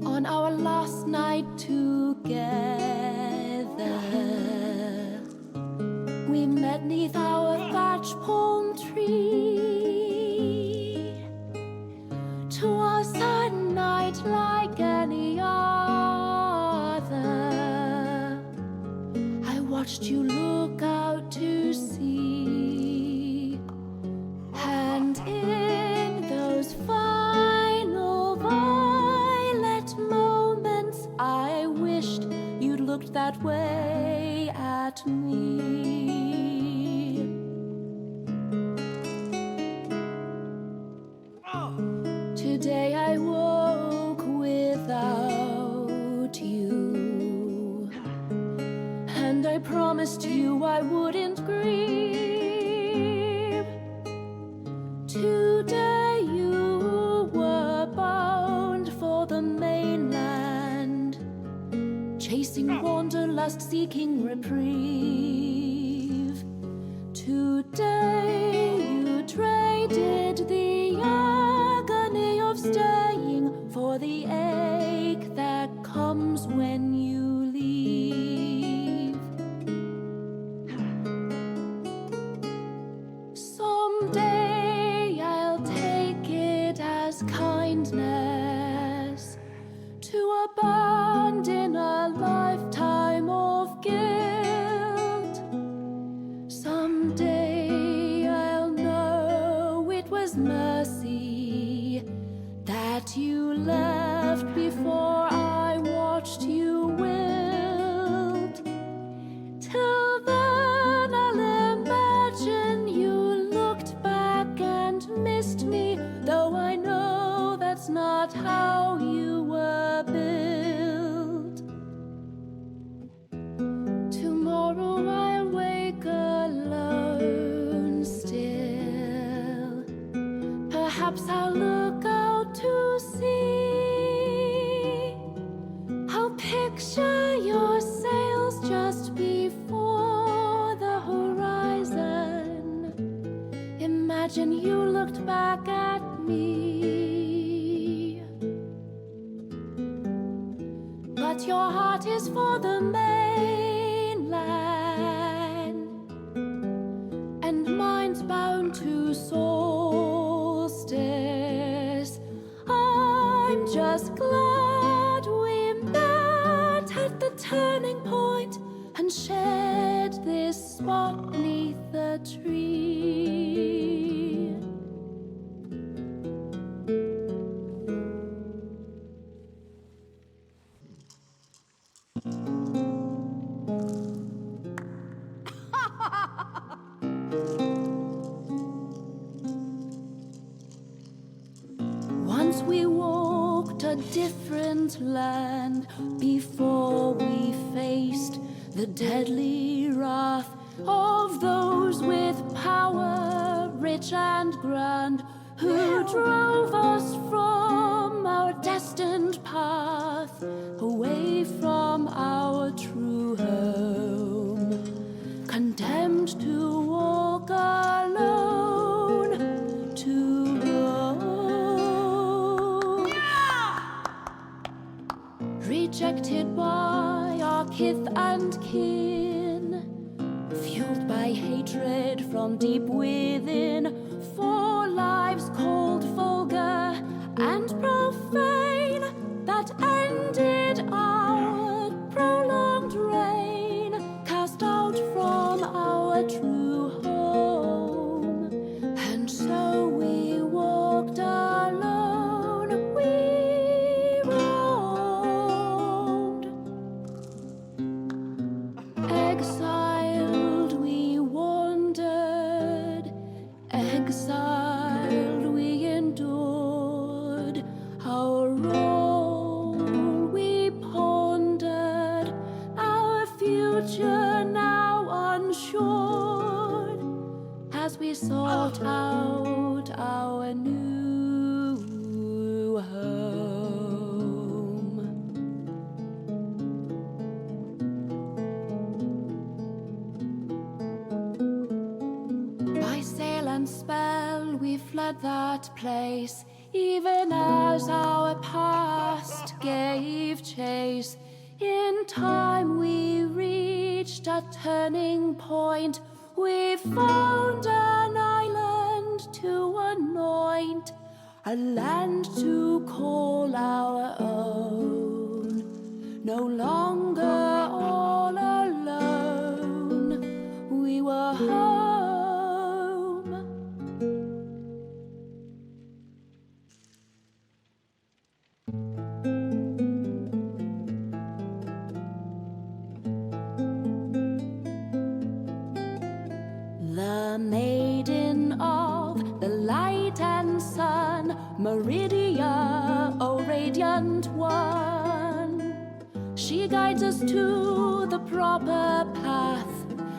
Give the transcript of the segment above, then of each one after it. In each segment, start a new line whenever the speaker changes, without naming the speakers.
On our last night together, we met 'neath our thatch palm tree. 'Twas a night like any other. I watched you look out to sea, and in those final violet moments, I wished you'd looked that way at me. Today I woke without you, and I promised you I wouldn't grieve. Today you were bound for the mainland, chasing wanderlust, seeking reprieve. Today you traded the agony of staying for the ache that comes when you leave. Someday I'll take it as kindness to abandon a lifetime of guilt. Someday I'll know it was mercy that you left before I watched you wilt. Till then I'll imagine you looked back and missed me, though I know that's not how you were built. Tomorrow I'll wake alone still. Perhaps I'll look out to sea. I'll picture your sails just before the horizon. Imagine you looked back at me. But your heart is for the mainland, and mine's bound to solstice. I'm just glad we met at the turning point and shared this spot 'neath the tree. Once we walked a different land before we faced the deadly wrath of those with power, rich and grand, who drove us from our destined path, away from our true home, condemned to walk alone to Rome. Rejected by our kith and kin, fueled by hatred from deep within, for lives called vulgar and profane, that ended our prolonged reign, cast out from our true home. And so we walked alone, we roamed. Exiled we wandered, exiled we endured, our role we pondered, our future now unsure, as we sought out our new home. iron spell, we fled that place, even as our past gave chase. In time we reached a turning point. We found an island to anoint, a land to call our own. No longer all alone, we were home. The maiden of the light and sun, Meridia, O radiant one. She guides us to the proper path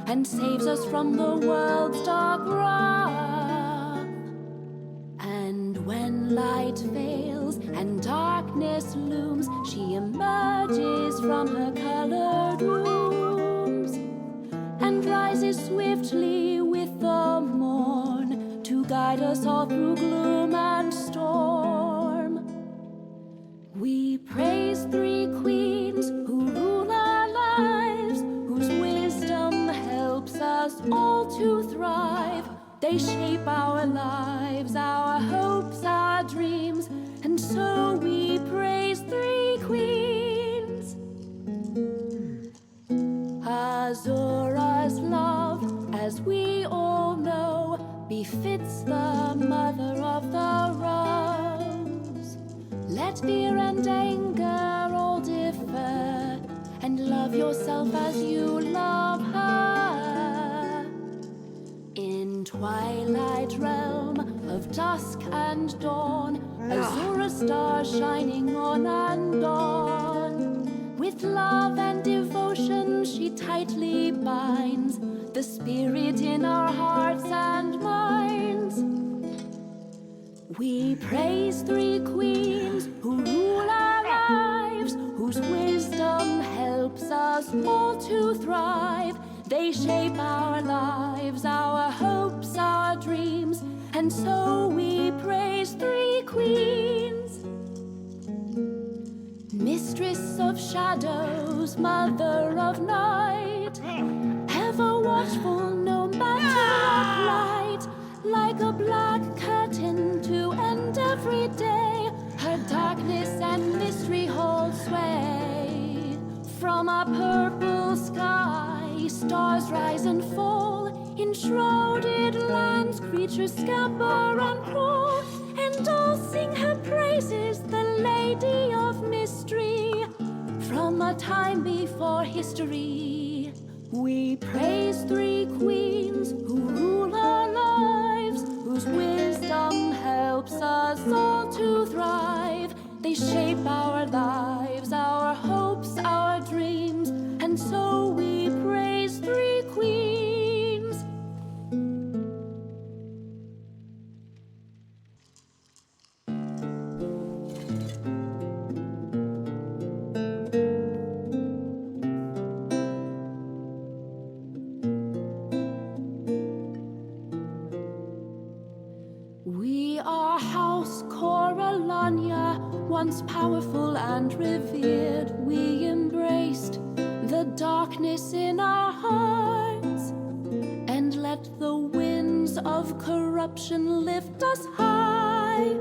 and saves us from the world's dark wrath. And when light fails and darkness looms, she emerges from her colored rooms and rises swiftly with the morn to guide us all through gloom and storm. We praise three queens who rule our lives, whose wisdom helps us all to thrive. They shape our lives, our hopes, our dreams, and so we praise three queens. Azura's love, as we all know, befits the mother of the rose. Let fear and anger all differ, and love yourself as you love her. In twilight realm of dusk and dawn, Azura star shining on and on. With love and devotion she tightly binds the spirit in our hearts and minds. We praise three queens who rule our lives, whose wisdom helps us all to thrive. They shape our lives, our hopes, our dreams, and so we praise three queens. Mistress of shadows, mother of night, ever watchful no matter what light, like a black curtain to end every day, her darkness and mystery hold sway. From a purple sky, stars rise and fall, in shrouded lands creatures scamper and crawl, and all sing her praises, the Lady of Mystery. From a time before history, we praise three queens who rule our lives, whose wisdom helps us all to thrive. They shape our lives, our hopes, our dreams, and so we praise three queens. We are House Coralania, once powerful and revered. We embraced the darkness in our hearts and let the winds of corruption lift us high.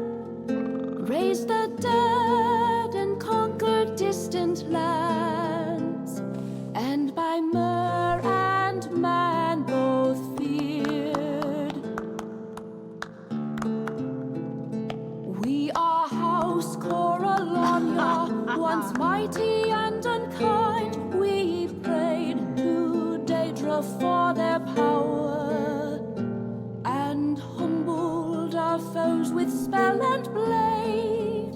Raised the dead and conquered distant lands, and by Mer and man both feared. We are House Coralania, once mighty and unkind. We prayed to Daedra for their power, and humbled our foes with spell and blade.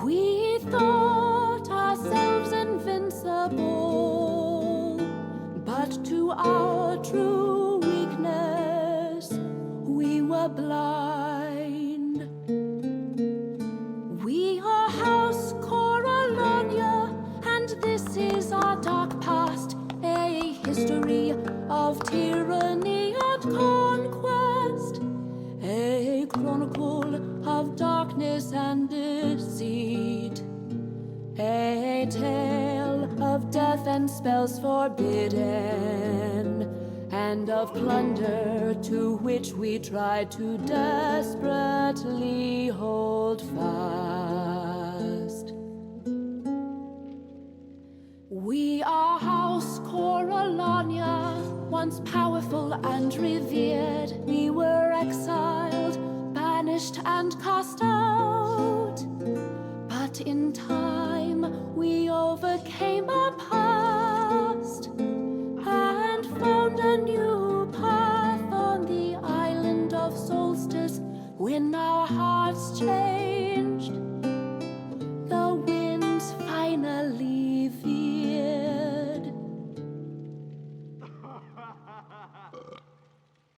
We thought ourselves invincible, but to our true weakness we were blind. We are House Coralania, and this is our dark past, a history of tyranny and conquest. chronicle of darkness and deceit. A tale of death and spells forbidden, and of plunder to which we try to desperately hold fast. We are House Coralania, once powerful and revered. We were exiled, banished, and cast out. But in time, we overcame our past.